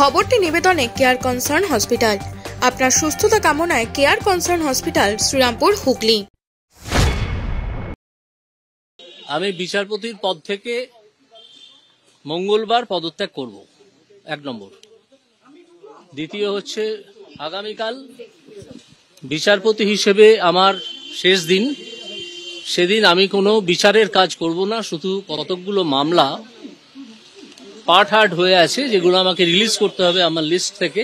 খবরটি নিবেদনে care concern hospital. আপনার সুস্থতা কামনায় care concern hospital, Srirampur, Hooghly. আমি বিচারপতির পদ থেকে মঙ্গলবার পদত্যাগ করব, 1 নম্বর। দ্বিতীয় হচ্ছে, আগামীকাল বিচারপতি হিসেবে আমার শেষ দিন। সেদিন আমি কোনো বিচারের কাজ করব না, শুধু কতকগুলো মামলা পার্ট হার্ড হয়ে আছে যেগুলো আমাকে রিলিজ করতে হবে আমার লিস্ট থেকে।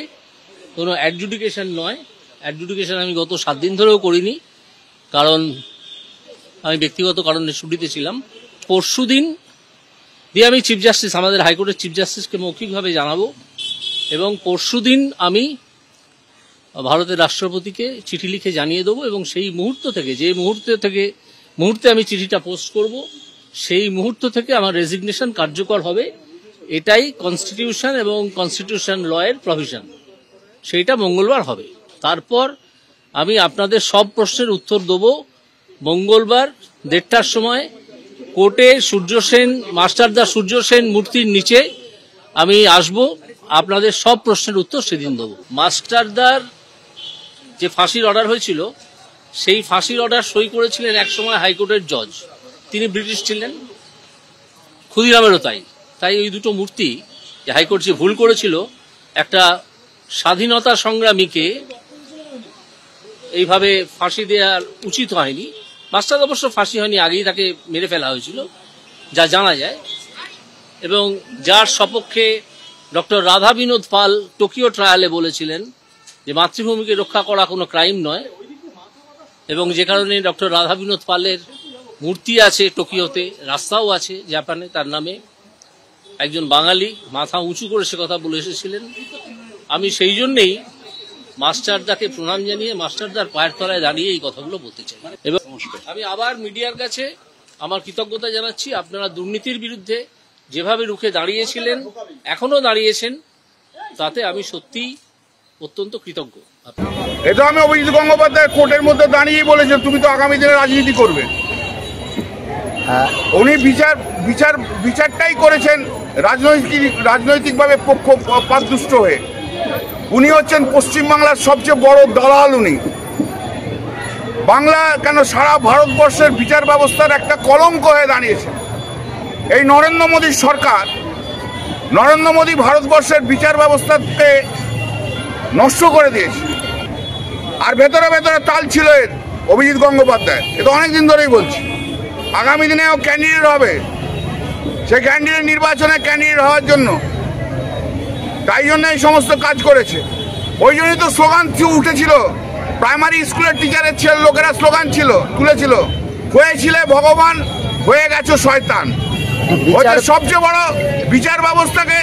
কোনো অ্যাডজুডিকেশন নয়। অ্যাডজুডিকেশন আমি গত 7 দিন ধরেও করিনি, কারণ আমি ব্যক্তিগত কারণে ছুটিতে ছিলাম। পরশু দিন দিয়ে আমি চিফ জাস্টিস, আমাদের হাইকোর্টের চিফ জাস্টিসকে মৌখিকভাবে জানাবো, এবং পরশু দিন আমি ভারতের রাষ্ট্রপতিকে চিঠি লিখে জানিয়ে দেবো। এবং সেই মুহূর্ত থেকে, যে মুহূর্তে আমি চিঠিটা পোস্ট করব, সেই মুহূর্ত থেকে আমার রেজিগনেশন কার্যকর হবে। এটাই কনস্টিটিউশন এবং কনস্টিটিউশন লয়ের প্রভিশন। সেইটা মঙ্গলবার হবে। তারপর আমি আপনাদের সব প্রশ্নের উত্তর দেব মঙ্গলবার 1:30টার সময় কোর্টে মাস্টারদা সূর্য সেন মূর্তির নিচে আমি আসব। আপনাদের সব প্রশ্নের উত্তর সেদিন দেব। মাস্টারদার যে ফাঁসির অর্ডার হয়েছিল, সেই ফাঁসির অর্ডার সই করেছিলেন একসময় হাইকোর্টের জজ। তিনি ব্রিটিশ ছিলেন, ক্ষুদিরামেরও তাই। ওই দুটো মূর্তি, যে হাইকোর্ট যে ভুল করেছিল, একটা স্বাধীনতা সংগ্রামীকে এইভাবে ফাঁসি দেওয়ার উচিত হয়নি। মাস্টার অবশ্য ফাঁসি হয়নি, আগেই তাকে মেরে ফেলা হয়েছিল, যা জানা যায়। এবং যার সপক্ষে ডক্টর রাধা বিনোদ পাল টোকিও ট্রায়ালে বলেছিলেন যে মাতৃভূমিকে রক্ষা করা কোনো ক্রাইম নয়, এবং যে কারণে ডক্টর রাধা বিনোদ পালের মূর্তি আছে টোকিওতে, রাস্তাও আছে জাপানে তার নামে। একজন বাঙালি মাথা উঁচু করে সে কথা বলে এসেছিলেন। আমি সেই জন্যেই মাস্টারদাকে প্রণাম জানিয়ে মাস্টারদার পায়ের তলায় দাঁড়িয়ে এই কথাগুলো বলতে চাই। এবং আমি আবার মিডিয়ার কাছে আমার কৃতজ্ঞতা জানাচ্ছি। আপনারা দুর্নীতির বিরুদ্ধে যেভাবে রুখে দাঁড়িয়েছিলেন, এখনো দাঁড়িয়েছেন, তাতে আমি সত্যিই অত্যন্ত কৃতজ্ঞ। এটা আমি অভিজিৎ গঙ্গোপাধ্যায় কোর্টের মধ্যে দাঁড়িয়ে বলেছেন, তুমি তো আগামী দিনে রাজনীতি করবে। উনি বিচারটাই করেছেন রাজনৈতিকভাবে পক্ষপাতদুষ্ট হয়ে। উনি হচ্ছেন পশ্চিমবাংলার সবচেয়ে বড় দালাল। উনি বাংলা কেন, সারা ভারতবর্ষের বিচার ব্যবস্থার একটা কলঙ্ক হয়ে দাঁড়িয়েছে। এই নরেন্দ্র মোদীর সরকার, নরেন্দ্র মোদী ভারতবর্ষের বিচার ব্যবস্থাকে নষ্ট করে দিয়েছে। আর ভেতরে ভেতরে তাল ছিল এর অভিজিৎ গঙ্গোপাধ্যায়, এটা অনেকদিন ধরেই বলছি। আগামী দিনেও ক্যান্ডিডেট হবে, সে ক্যান্ডিডেট নির্বাচনে ক্যান্ডিডেট হওয়ার জন্য, তাই জন্য এই সমস্ত কাজ করেছে। ওই জন্যই তো স্লোগান উঠেছিল, প্রাইমারি স্কুলের টিচারের লোকেরা স্লোগান তুলেছিল, হয়েছিলে ভগবান, হয়ে গেছো শয়তান। সবচেয়ে বড় বিচার ব্যবস্থাকে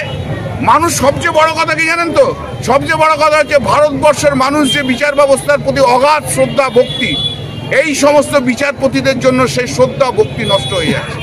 মানুষ, সবচেয়ে বড় কথা কি জানেন তো? সবচেয়ে বড় কথা হচ্ছে ভারতবর্ষের মানুষ যে বিচার ব্যবস্থার প্রতি অগাধ শ্রদ্ধা ভক্তি, এই সমস্ত বিচারপতিদের জন্য সেই শ্রদ্ধা ভক্তি নষ্ট হয়ে যাচ্ছে।